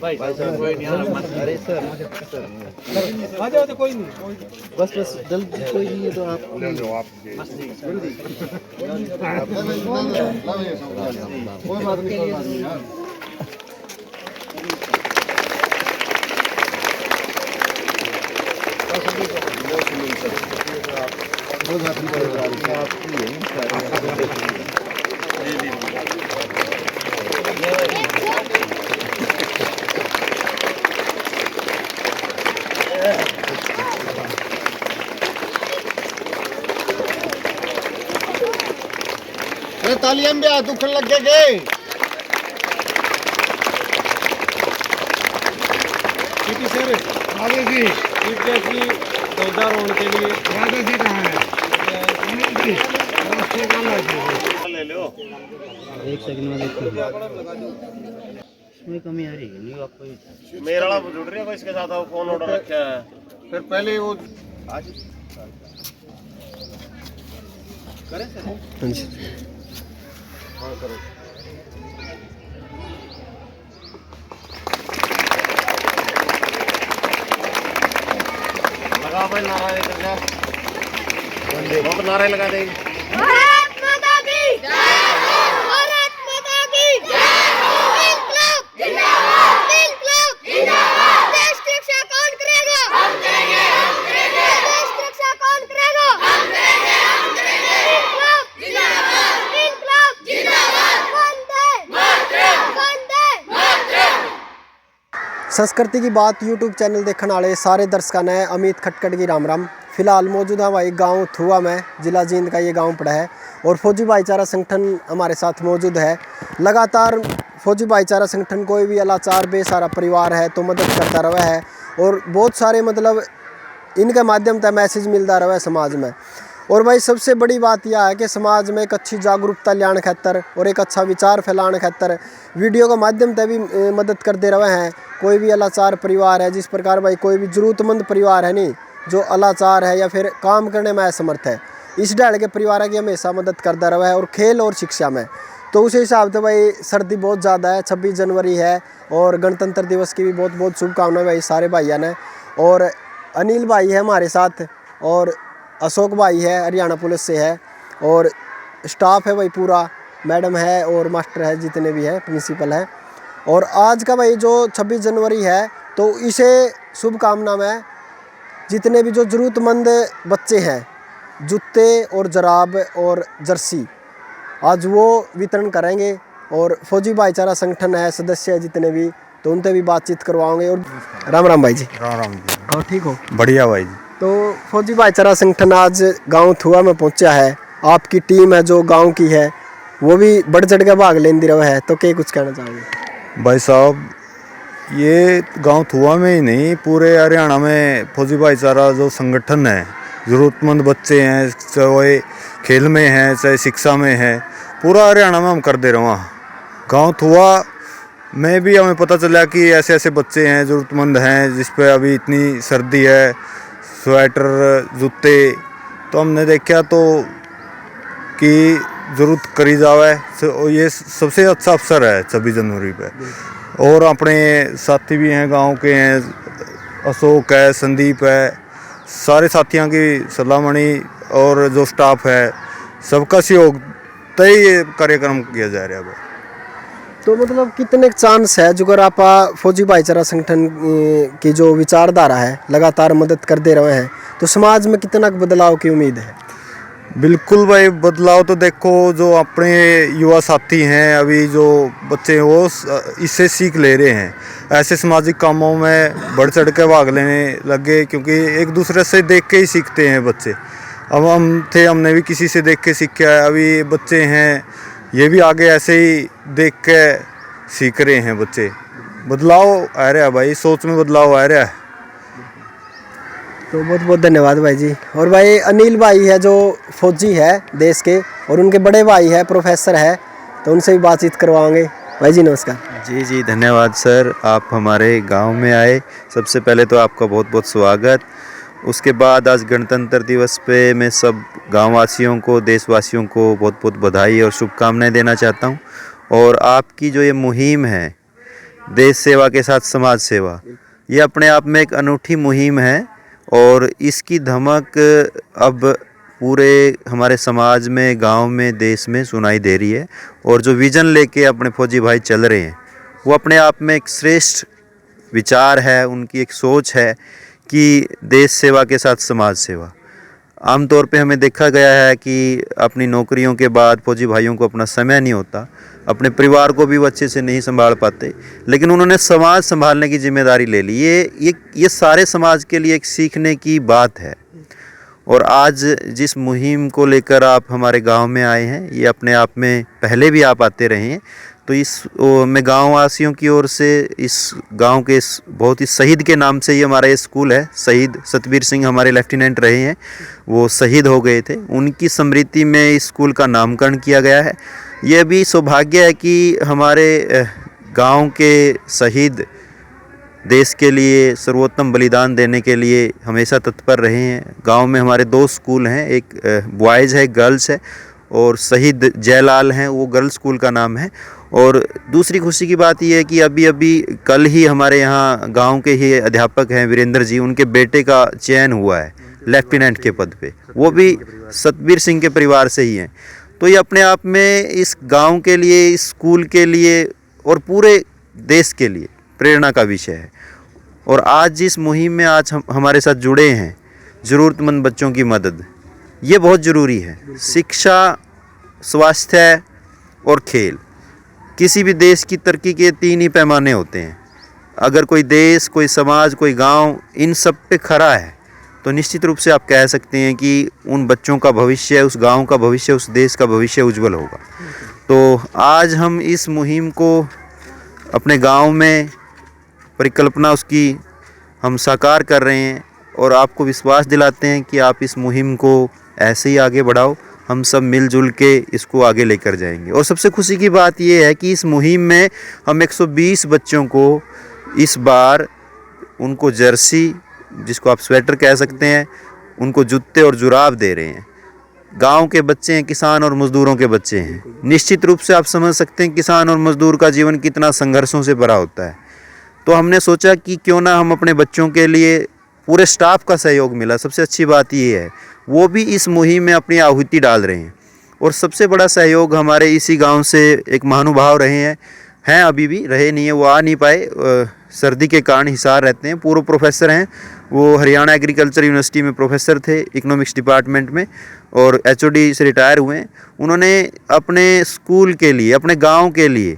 भाई कोई नहीं अरे सर आ जाओ तो कोई नहीं बस जल्दी कोई नहीं है तो आप कोई बात नहीं यार तालियां भी हाथ दुखन लग गए सर आगे जी की 2000 होने के लिए राजा जी कहाँ है ले लो एक सेकंड में देखो इसमें कमी आ रही है नहीं आपको मेरा वाला जुड़ रहा है इसके साथ वो फोन ऑर्डर रखा है फिर पहले वो आज करें सर हाँ करो लगा भाई नारा नारे लगा दे भारत माता की जय हो भारत माता की जय हो इंकलाब जिंदाबाद इंकलाब जिंदाबाद देश की रक्षा कौन करेगा हम करेंगे देश की रक्षा कौन करेगा हम करेंगे इंकलाब जिंदाबाद इंकलाब जिंदाबाद वंदे मातरम वंदे मातरम। संस्कृति की बात यूट्यूब चैनल देखने वाले सारे दर्शकों ने अमित खटकट की राम राम। फिलहाल मौजूद है हमारे गांव थुआ में, जिला जींद का ये गांव पड़ा है और फौजी भाईचारा संगठन हमारे साथ मौजूद है। लगातार फौजी भाईचारा संगठन कोई भी अलाचार बेसहारा परिवार है तो मदद करता रहा है और बहुत सारे मतलब इनके माध्यम से मैसेज मिलता रहा है समाज में। और भाई सबसे बड़ी बात यह है कि समाज में एक अच्छी जागरूकता लाने खातर और एक अच्छा विचार फैलाने खातर वीडियो के माध्यम से भी मदद करते रहे हैं। कोई भी अलाचार परिवार है, जिस प्रकार भाई कोई भी ज़रूरतमंद परिवार है नहीं जो अलाचार है या फिर काम करने में असमर्थ है, इस डाल के परिवार की हमेशा मदद करता रहा है और खेल और शिक्षा में। तो उस हिसाब से भाई सर्दी बहुत ज़्यादा है, 26 जनवरी है और गणतंत्र दिवस की भी बहुत बहुत शुभकामनाएं भाई सारे भाइयों ने। और अनिल भाई है हमारे साथ और अशोक भाई है हरियाणा पुलिस से है और स्टाफ है भाई पूरा, मैडम है और मास्टर है जितने भी हैं, प्रिंसिपल है। और आज का भाई जो 26 जनवरी है तो इसे शुभकामना में जितने भी जो ज़रूरतमंद बच्चे हैं जूते और जराब और जर्सी आज वो वितरण करेंगे। और फौजी भाईचारा संगठन है सदस्य है जितने भी, तो उनसे भी बातचीत करवाओगे। और राम राम भाई जी। राम राम जी। और ठीक हो? बढ़िया भाई जी। तो फौजी भाईचारा संगठन आज गांव थुआ में पहुंचा है, आपकी टीम है जो गांव की है वो भी बढ़ चढ़ के भाग लेंदी रहा है, तो क्या कुछ कहना चाहोगे? भाई साहब ये गांव थुआ में ही नहीं पूरे हरियाणा में फौजी भाईचारा जो संगठन है, ज़रूरतमंद बच्चे हैं चाहे खेल में हैं चाहे शिक्षा में है, पूरा हरियाणा में हम कर दे रहे हैं। गांव थुआ में भी हमें पता चला कि ऐसे ऐसे बच्चे हैं ज़रूरतमंद हैं जिस पे अभी इतनी सर्दी है, स्वेटर जूते, तो हमने देखा तो कि ज़रूरत करी जावे। ये सबसे अच्छा अवसर है 26 जनवरी पे। और अपने साथी भी हैं गांव के हैं, अशोक है, संदीप है, सारे साथियों की सलाहमणि और जो स्टाफ है सबका सहयोग तय ये कार्यक्रम किया जा रहा है। तो मतलब कितने चांस है जो अगर आप फौजी भाईचारा संगठन की जो विचारधारा है लगातार मदद करते रहे हैं तो समाज में कितना बदलाव की उम्मीद है? बिल्कुल भाई बदलाव तो देखो जो अपने युवा साथी हैं अभी जो बच्चे हैं वो इससे सीख ले रहे हैं, ऐसे सामाजिक कामों में बढ़ चढ़ के भाग लेने लगे क्योंकि एक दूसरे से देख के ही सीखते हैं बच्चे। अब हमने भी किसी से देख के सीखा है, अभी बच्चे हैं ये भी आगे ऐसे ही देख के सीख रहे हैं बच्चे। बदलाव आ रहा है भाई, सोच में बदलाव आ रहा है। तो बहुत बहुत धन्यवाद भाई जी। और भाई अनिल भाई है जो फौजी है देश के, और उनके बड़े भाई है प्रोफेसर है, तो उनसे भी बातचीत करवाएंगे। भाई जी नमस्कार। जी जी धन्यवाद सर, आप हमारे गांव में आए, सबसे पहले तो आपका बहुत बहुत स्वागत। उसके बाद आज गणतंत्र दिवस पे मैं सब गांववासियों को, देशवासियों को बहुत बहुत बधाई और शुभकामनाएं देना चाहता हूं। और आपकी जो ये मुहिम है देश सेवा के साथ समाज सेवा, ये अपने आप में एक अनूठी मुहिम है और इसकी धमक अब पूरे हमारे समाज में, गांव में, देश में सुनाई दे रही है। और जो विज़न लेके अपने फौजी भाई चल रहे हैं वो अपने आप में एक श्रेष्ठ विचार है, उनकी एक सोच है कि देश सेवा के साथ समाज सेवा। आमतौर पे हमें देखा गया है कि अपनी नौकरियों के बाद फौजी भाइयों को अपना समय नहीं होता, अपने परिवार को भी वो अच्छे से नहीं संभाल पाते, लेकिन उन्होंने समाज संभालने की जिम्मेदारी ले ली। ये सारे समाज के लिए एक सीखने की बात है। और आज जिस मुहिम को लेकर आप हमारे गांव में आए हैं, ये अपने आप में पहले भी आप आते रहे हैं, तो मैं गाँव वासियों की ओर से इस गांव के इस बहुत ही शहीद के नाम से ये हमारा ये स्कूल है, शहीद सतबीर सिंह हमारे लेफ्टिनेंट रहे हैं, वो शहीद हो गए थे, उनकी स्मृति में इस स्कूल का नामकरण किया गया है। यह भी सौभाग्य है कि हमारे गांव के शहीद देश के लिए सर्वोत्तम बलिदान देने के लिए हमेशा तत्पर रहे हैं। गांव में हमारे 2 स्कूल हैं, एक बॉयज़ है, गर्ल्स है, और शहीद जयलाल हैं, वो गर्ल्स स्कूल का नाम है। और दूसरी खुशी की बात यह है कि अभी कल ही हमारे यहाँ गांव के ही अध्यापक हैं वीरेंद्र जी, उनके बेटे का चयन हुआ है लेफ्टिनेंट के पद पे, वो भी सतबीर सिंह के परिवार से ही हैं। तो ये अपने आप में इस गांव के लिए, इस स्कूल के लिए और पूरे देश के लिए प्रेरणा का विषय है। और आज जिस मुहिम में आज हम हमारे साथ जुड़े हैं, ज़रूरतमंद बच्चों की मदद, ये बहुत ज़रूरी है। शिक्षा, स्वास्थ्य और खेल, किसी भी देश की तरक्की के 3 ही पैमाने होते हैं। अगर कोई देश, कोई समाज, कोई गांव इन सब पे खरा है तो निश्चित रूप से आप कह सकते हैं कि उन बच्चों का भविष्य, उस गांव का भविष्य, उस देश का भविष्य उज्जवल होगा। तो आज हम इस मुहिम को अपने गांव में परिकल्पना उसकी हम साकार कर रहे हैं और आपको विश्वास दिलाते हैं कि आप इस मुहिम को ऐसे ही आगे बढ़ाओ, हम सब मिलजुल के इसको आगे लेकर जाएंगे। और सबसे खुशी की बात यह है कि इस मुहिम में हम 120 बच्चों को इस बार उनको जर्सी, जिसको आप स्वेटर कह सकते हैं, उनको जूते और जुराब दे रहे हैं। गांव के बच्चे हैं, किसान और मज़दूरों के बच्चे हैं। निश्चित रूप से आप समझ सकते हैं किसान और मज़दूर का जीवन कितना संघर्षों से भरा होता है। तो हमने सोचा कि क्यों ना हम अपने बच्चों के लिए, पूरे स्टाफ का सहयोग मिला, सबसे अच्छी बात ये है, वो भी इस मुहिम में अपनी आहुति डाल रहे हैं। और सबसे बड़ा सहयोग हमारे इसी गांव से एक महानुभाव रहे हैं, अभी भी रहे नहीं है, वो आ नहीं पाए, सर्दी के कारण हिसार रहते हैं। पूर्व प्रोफेसर हैं, वो हरियाणा एग्रीकल्चर यूनिवर्सिटी में प्रोफेसर थे इकोनॉमिक्स डिपार्टमेंट में, और HOD से रिटायर हुए हैं। उन्होंने अपने स्कूल के लिए, अपने गांव के लिए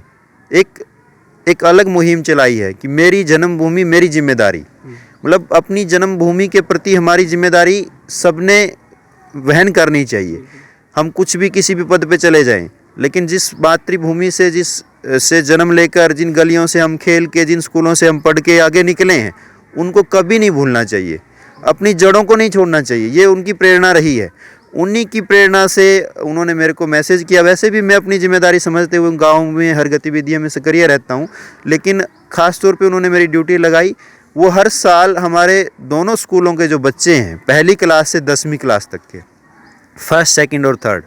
एक अलग मुहिम चलाई है कि मेरी जन्मभूमि मेरी जिम्मेदारी। मतलब अपनी जन्मभूमि के प्रति हमारी जिम्मेदारी सबने वहन करनी चाहिए। हम कुछ भी किसी भी पद पे चले जाएं, लेकिन जिस मातृभूमि से, से जन्म लेकर, जिन गलियों से हम खेल के, जिन स्कूलों से हम पढ़ के आगे निकले हैं, उनको कभी नहीं भूलना चाहिए, अपनी जड़ों को नहीं छोड़ना चाहिए। ये उनकी प्रेरणा रही है। उन्हीं की प्रेरणा से उन्होंने मेरे को मैसेज किया। वैसे भी मैं अपनी जिम्मेदारी समझते हुए गांव में हर गतिविधियों में सक्रिय रहता हूं, लेकिन ख़ास तौर पे उन्होंने मेरी ड्यूटी लगाई। वो हर साल हमारे दोनों स्कूलों के जो बच्चे हैं, पहली क्लास से 10वीं क्लास तक के, फर्स्ट, सेकंड और थर्ड,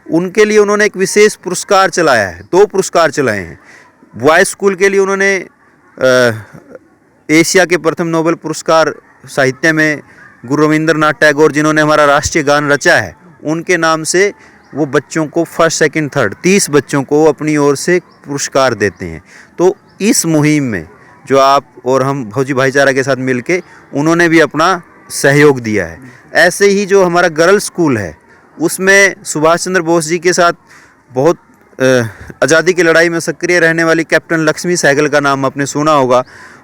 उनके लिए उन्होंने एक विशेष पुरस्कार चलाया है। 2 पुरस्कार चलाए हैं। बॉयज़ स्कूल के लिए उन्होंने एशिया के प्रथम नोबेल पुरस्कार साहित्य में गुरु रविंद्रनाथ टैगोर, जिन्होंने हमारा राष्ट्रीय गान रचा है, उनके नाम से वो बच्चों को फर्स्ट, सेकंड, थर्ड 30 बच्चों को अपनी ओर से पुरस्कार देते हैं। तो इस मुहिम में जो आप और हम फौजी भाईचारा के साथ मिलके, उन्होंने भी अपना सहयोग दिया है। ऐसे ही जो हमारा गर्ल्स स्कूल है, उसमें सुभाष चंद्र बोस जी के साथ बहुत आज़ादी की लड़ाई में सक्रिय रहने वाली कैप्टन लक्ष्मी सहगल का नाम आपने सुना होगा।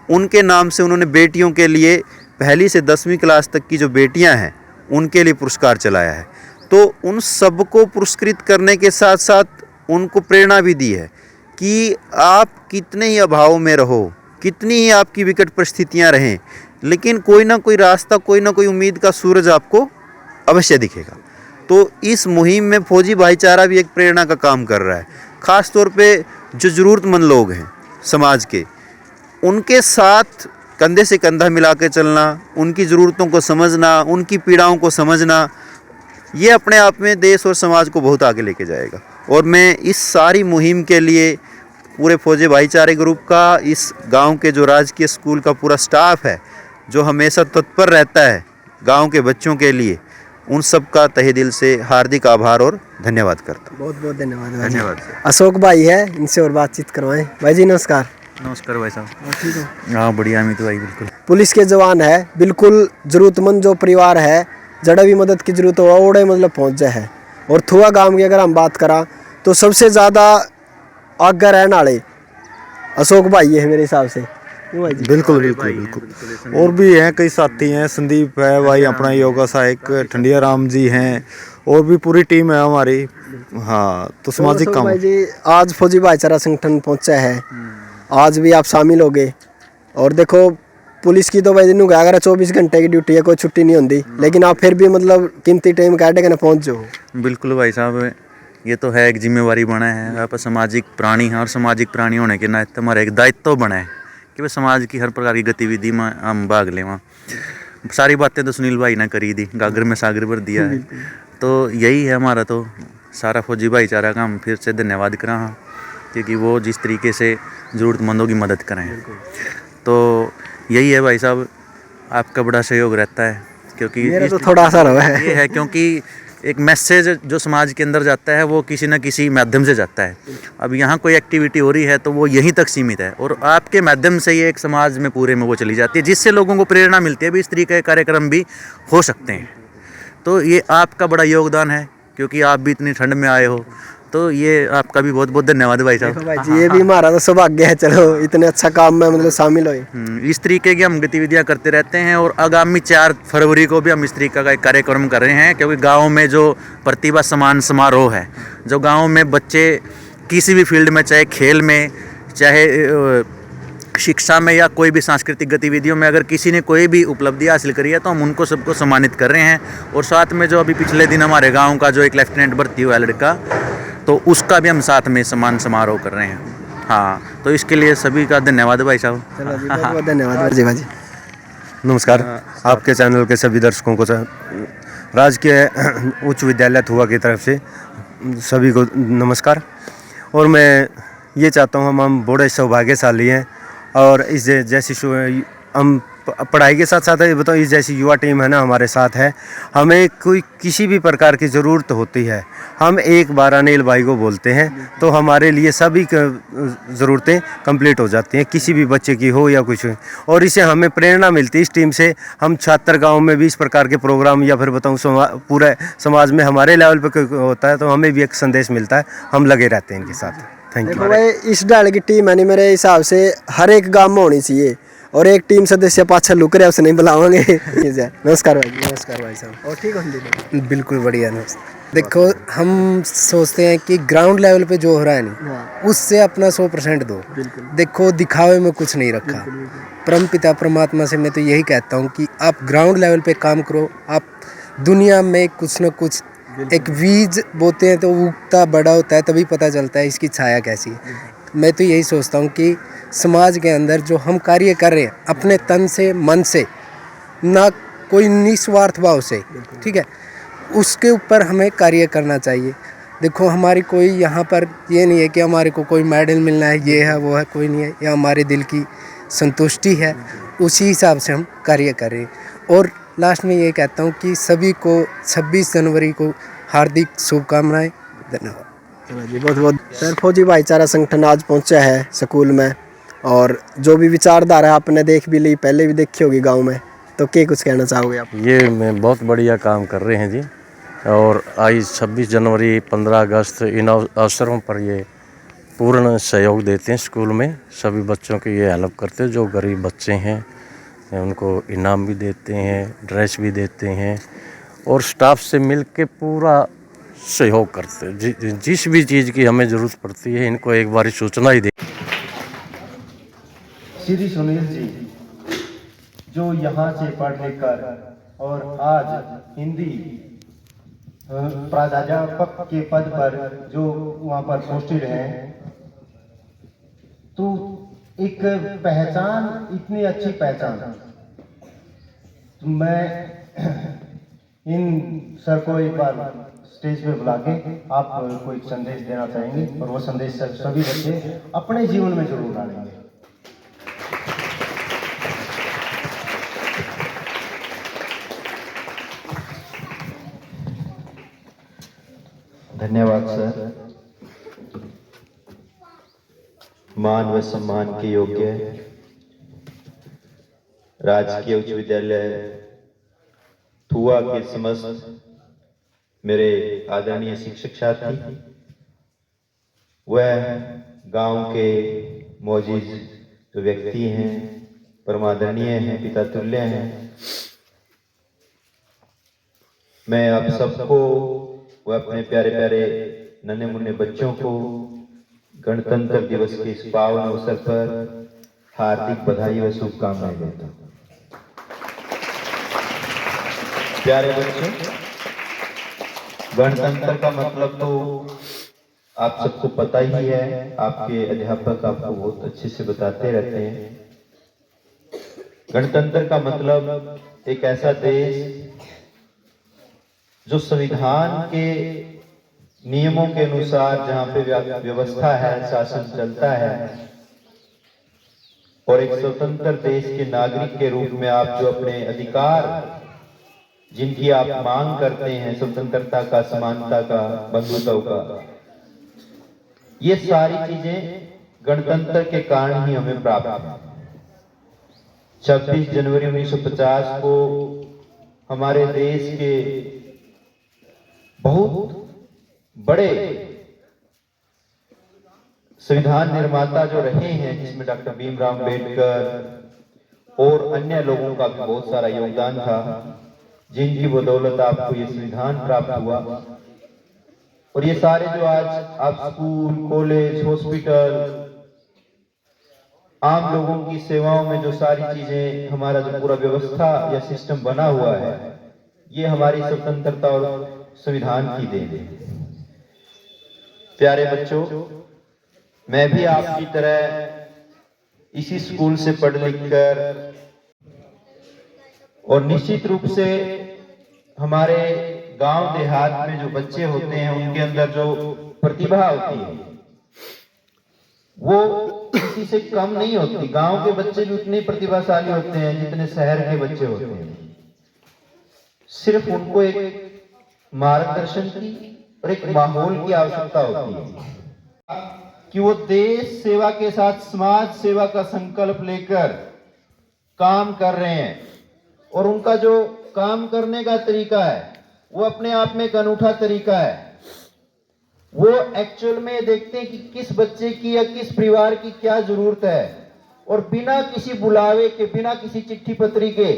उनके नाम से उन्होंने बेटियों के लिए, पहली से 10वीं क्लास तक की जो बेटियां हैं, उनके लिए पुरस्कार चलाया है। तो उन सबको पुरस्कृत करने के साथ साथ उनको प्रेरणा भी दी है कि आप कितने ही अभाव में रहो, कितनी ही आपकी विकट परिस्थितियां रहें, लेकिन कोई ना कोई रास्ता, कोई ना कोई उम्मीद का सूरज आपको अवश्य दिखेगा। तो इस मुहिम में फौजी भाईचारा भी एक प्रेरणा का काम कर रहा है। ख़ास तौर पे जो ज़रूरतमंद लोग हैं समाज के, उनके साथ कंधे से कंधा मिला के चलना, उनकी ज़रूरतों को समझना, उनकी पीड़ाओं को समझना, ये अपने आप में देश और समाज को बहुत आगे लेके जाएगा। और मैं इस सारी मुहिम के लिए पूरे फौजी भाईचारे ग्रुप का, इस गांव के जो राजकीय स्कूल का पूरा स्टाफ है जो हमेशा तत्पर रहता है गांव के बच्चों के लिए, उन सब का तहे दिल से हार्दिक आभार और धन्यवाद करता हूँ। बहुत बहुत धन्यवाद भाई। धन्यवाद। अशोक भाई है, इनसे और बातचीत करवाएं। भाई जी नमस्कार। नमस्कार भाई साहब। ठीक हो? हाँ बढ़िया अमित भाई, बिल्कुल। पुलिस के जवान है, बिल्कुल जरूरतमंद जो परिवार है, जड़ा भी मदद की जरूरत हो ओड़े मतलब पहुंच जाए है। और थुआ गांव की अगर हम बात करा तो सबसे ज़्यादा आगे रहने वाले अशोक भाई है मेरे हिसाब से। क्यों भाई जी? बिल्कुल बिल्कुल बिल्कुल। और भी हैं कई साथी हैं, संदीप है भाई अपना योगा सहायक, ठंडिया राम जी हैं, और भी पूरी टीम है हमारी। हाँ तो सामाजिक अशोक काम। भाई जी आज फौजी भाईचारा संगठन पहुंचा है, आज भी आप शामिल हो गए। और देखो पुलिस की तो भाई दिन अगर 24 घंटे की ड्यूटी है, कोई छुट्टी नहीं होती, लेकिन आप फिर भी मतलब कीमती टाइम काट के ना पहुँच जाओ। बिल्कुल भाई साहब, ये तो है एक जिम्मेवारी बना है। आप सामाजिक प्राणी हैं और सामाजिक प्राणी होने के नाते हमारा एक दायित्व बना है कि भाई समाज की हर प्रकार की गतिविधि में हम भाग लें। सारी बातें तो सुनील भाई ने करी दी, गागर में सागर भर दिया है। तो यही है हमारा तो सारा फौजी भाईचारा का हम फिर से धन्यवाद करा हाँ, क्योंकि वो जिस तरीके से ज़रूरतमंदों की मदद करें। तो यही है भाई साहब, आपका बड़ा सहयोग रहता है, क्योंकि मेरा तो थोड़ा सा रहा है। ये है क्योंकि एक मैसेज जो समाज के अंदर जाता है वो किसी न किसी माध्यम से जाता है। अब यहाँ कोई एक्टिविटी हो रही है तो वो यहीं तक सीमित है, और आपके माध्यम से ये एक समाज में पूरे में वो चली जाती है, जिससे लोगों को प्रेरणा मिलती है भी इस तरीके के कार्यक्रम भी हो सकते हैं। तो ये आपका बड़ा योगदान है, क्योंकि आप भी इतनी ठंड में आए हो, तो ये आपका भी बहुत बहुत धन्यवाद भाई साहब। भाई जी ये भी हमारा तो सौभाग्य है, चलो इतने अच्छा काम में मतलब शामिल हुए। इस तरीके की हम गतिविधियां करते रहते हैं, और आगामी 4 फरवरी को भी हम इस तरीके का एक कार्यक्रम कर रहे हैं, क्योंकि गांव में जो प्रतिभा सम्मान समारोह है, जो गांव में बच्चे किसी भी फील्ड में, चाहे खेल में, चाहे शिक्षा में, या कोई भी सांस्कृतिक गतिविधियों में अगर किसी ने कोई भी उपलब्धि हासिल करी है तो हम उनको सबको सम्मानित कर रहे हैं। और साथ में जो अभी पिछले दिन हमारे गाँव का जो एक लेफ्टिनेंट भर्ती हुआ है लड़का, तो उसका भी हम साथ में सम्मान समारोह कर रहे हैं। हाँ, तो इसके लिए सभी का धन्यवाद भाई साहब। चलो जी बहुत बहुत धन्यवाद जी। भाई नमस्कार आपके चैनल के सभी दर्शकों को राजकीय उच्च विद्यालय थुआ की तरफ से सभी को नमस्कार। और मैं ये चाहता हूँ हम बड़े सौभाग्यशाली हैं, और इस जैसी हम पढ़ाई के साथ साथ ये बताओ इस जैसी युवा टीम है ना हमारे साथ है। हमें कोई किसी भी प्रकार की ज़रूरत होती है, हम एक बार अनिल भाई को बोलते हैं तो हमारे लिए सभी ज़रूरतें कंप्लीट हो जाती हैं, किसी भी बच्चे की हो या कुछ। और इससे हमें प्रेरणा मिलती है इस टीम से। हम छात्र गांव में भी इस प्रकार के प्रोग्राम या फिर बताऊँ पूरे समाज में हमारे लेवल पर होता है तो हमें भी एक संदेश मिलता है, हम लगे रहते हैं इनके साथ। Thank you. देखो भाई इस डाल की टीम है नहीं मेरे हिसाब से हर एक गांव में होनी चाहिए, और एक टीम सदस्य पाछा लुक रहे उसे नहीं बुलावांगे। नमस्कार भाई। नमस्कार भाई साहब। और ठीक हो? बिल्कुल बढ़िया। देखो हम सोचते हैं कि ग्राउंड लेवल पे जो हो रहा है नहीं उससे अपना 100% दो। देखो दिखावे में कुछ नहीं रखा। परम पिता परमात्मा से मैं तो यही कहता हूँ कि आप ग्राउंड लेवल पे काम करो। आप दुनिया में कुछ न कुछ एक बीज बोते हैं तो उगता बड़ा होता है, तभी पता चलता है इसकी छाया कैसी है। मैं तो यही सोचता हूँ कि समाज के अंदर जो हम कार्य कर रहे हैं अपने तन से मन से, ना कोई निस्वार्थ भाव से, ठीक है, उसके ऊपर हमें कार्य करना चाहिए। देखो हमारी कोई यहाँ पर ये नहीं है कि हमारे को कोई मेडल मिलना है, ये है वो है, कोई नहीं है। ये हमारे दिल की संतुष्टि है, उसी हिसाब से हम कार्य कर रहे हैं। और लास्ट में ये कहता हूँ कि सभी को 26 जनवरी को हार्दिक शुभकामनाएं। धन्यवाद। चलो जी बहुत बहुत। सर फौजी भाईचारा संगठन आज पहुंचा है स्कूल में, और जो भी विचारधारा आपने देख भी ली, पहले भी देखी होगी गांव में, तो क्या कुछ कहना चाहोगे आप? ये मैं बहुत बढ़िया काम कर रहे हैं जी। और आज 26 जनवरी 15 अगस्त इन अवसरों पर ये पूर्ण सहयोग देते हैं स्कूल में। सभी बच्चों की ये हेल्प करते हैं, जो गरीब बच्चे हैं उनको इनाम भी देते हैं, ड्रेस भी देते हैं, और स्टाफ से मिल के पूरा सहयोग करते हैं। जिस भी चीज़ की हमें ज़रूरत पड़ती है इनको एक बार सूचना ही दे। श्री सुनील जी जो यहाँ से पढ़ लिख कर और आज हिंदी प्राध्यापक के पद पर जो वहाँ पर पोस्टेड हैं, तो एक पहचान, इतनी अच्छी पहचान, तो मैं इन सर को एक बार स्टेज पे बुला के आप कोई संदेश देना चाहेंगे और वो संदेश सभी बच्चे अपने जीवन में जरूर डालेंगे। धन्यवाद सर। मान व सम्मान के योग्य राजकीय उच्च विद्यालय थुआ के समस्त मेरे आदरणीय शिक्षक साथी, वह गांव के मौजूद जो व्यक्ति हैं, परमादरणीय हैं, पिता तुल्य हैं, मैं आप सबको व अपने प्यारे प्यारे नन्हे मुन्ने बच्चों को गणतंत्र दिवस के इस पावन अवसर पर हार्दिक बधाई व शुभकामनाएं देता हूँ। प्यारे बच्चों, गणतंत्र का मतलब तो आप सबको पता ही है, आपके अध्यापक आपको बहुत अच्छे से बताते रहते हैं। गणतंत्र का मतलब एक ऐसा देश जो संविधान के नियमों के अनुसार, जहां पे व्यवस्था है, शासन चलता है, और एक स्वतंत्र देश के नागरिक के रूप में आप जो अपने अधिकार जिनकी आप मांग करते हैं, स्वतंत्रता का, समानता का, बंधुत्व का, ये सारी चीजें गणतंत्र के कारण ही हमें प्राप्त है। 26 जनवरी 1950 को हमारे देश के बहुत बड़े संविधान निर्माता जो रहे हैं, जिसमें डॉक्टर भीमराव अम्बेडकर और अन्य लोगों का भी बहुत सारा योगदान था, जिनकी बदौलत आपको ये संविधान प्राप्त हुआ। और ये सारे जो आज आप स्कूल, कॉलेज, हॉस्पिटल, आम लोगों की सेवाओं में जो सारी चीजें, हमारा जो पूरा व्यवस्था या सिस्टम बना हुआ है, ये हमारी स्वतंत्रता और संविधान की देन है। प्यारे बच्चों, मैं भी आपकी तरह इसी स्कूल से पढ़ लिख कर, और निश्चित रूप से हमारे गांव देहात में जो बच्चे होते हैं, उनके अंदर जो प्रतिभा होती है वो किसी से कम नहीं होती। गांव के बच्चे भी उतने प्रतिभाशाली होते हैं जितने शहर के बच्चे होते हैं। सिर्फ उनको एक मार्गदर्शन की और एक माहौल की आवश्यकता होती है कि वो देश सेवा के साथ समाज सेवा का संकल्प लेकर काम कर रहे हैं, और उनका जो काम करने का तरीका है वो अपने आप में एक अनूठा तरीका है। वो एक्चुअल में देखते हैं कि किस बच्चे की या किस परिवार की क्या जरूरत है, और बिना किसी बुलावे के, बिना किसी चिट्ठी पत्री के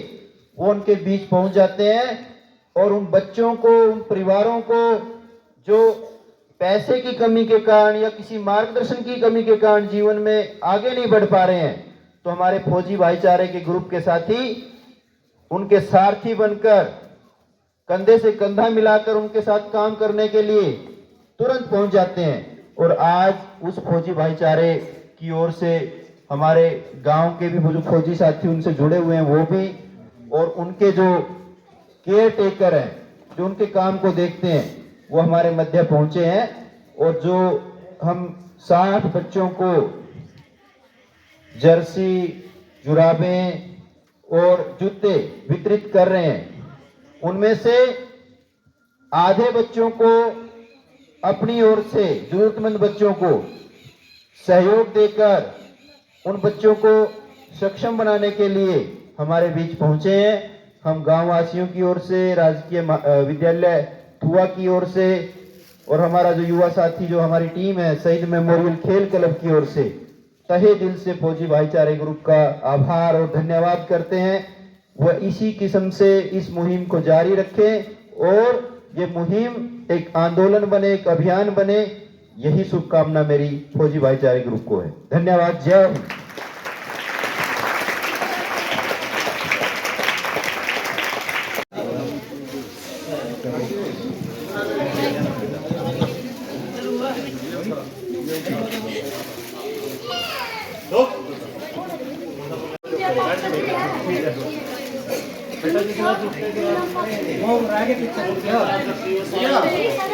वो उनके बीच पहुंच जाते हैं, और उन बच्चों को, उन परिवारों को जो पैसे की कमी के कारण या किसी मार्गदर्शन की कमी के कारण जीवन में आगे नहीं बढ़ पा रहे हैं, तो हमारे फौजी भाईचारे के ग्रुप के साथी उनके सारथी बनकर, कंधे से कंधा मिलाकर उनके साथ काम करने के लिए तुरंत पहुंच जाते हैं। और आज उस फौजी भाईचारे की ओर से हमारे गांव के भी जो फौजी साथी उनसे जुड़े हुए हैं वो भी, और उनके जो केयर टेकर हैं, जो उनके काम को देखते हैं, वो हमारे मध्य पहुंचे हैं। और जो हम 60 बच्चों को जर्सी, जुराबें और जूते वितरित कर रहे हैं, उनमें से आधे बच्चों को अपनी ओर से जरूरतमंद बच्चों को सहयोग देकर उन बच्चों को सक्षम बनाने के लिए हमारे बीच पहुंचे हैं। हम गांव वासियों की ओर से, राजकीय विद्यालय थुआ की ओर से, और हमारा जो युवा साथी, जो हमारी टीम है शहीद मेमोरियल खेल क्लब की ओर से तहे दिल से फौजी भाईचारे ग्रुप का आभार और धन्यवाद करते हैं। वह इसी किस्म से इस मुहिम को जारी रखें, और ये मुहिम एक आंदोलन बने, एक अभियान बने, यही शुभकामना मेरी फौजी भाईचारे ग्रुप को है। धन्यवाद। जय हिंद।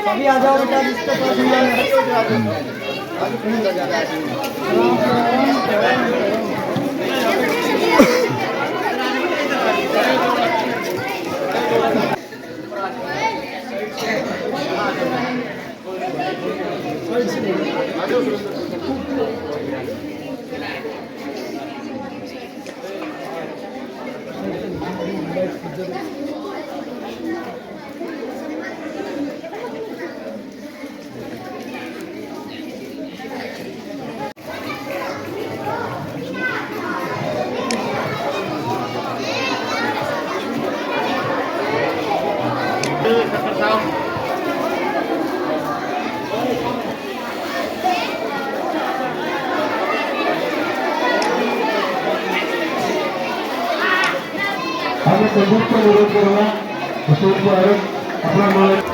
अभी आ जाओ बेटा, जिसके पास संदीप को अनुरोध करूंगा, अपना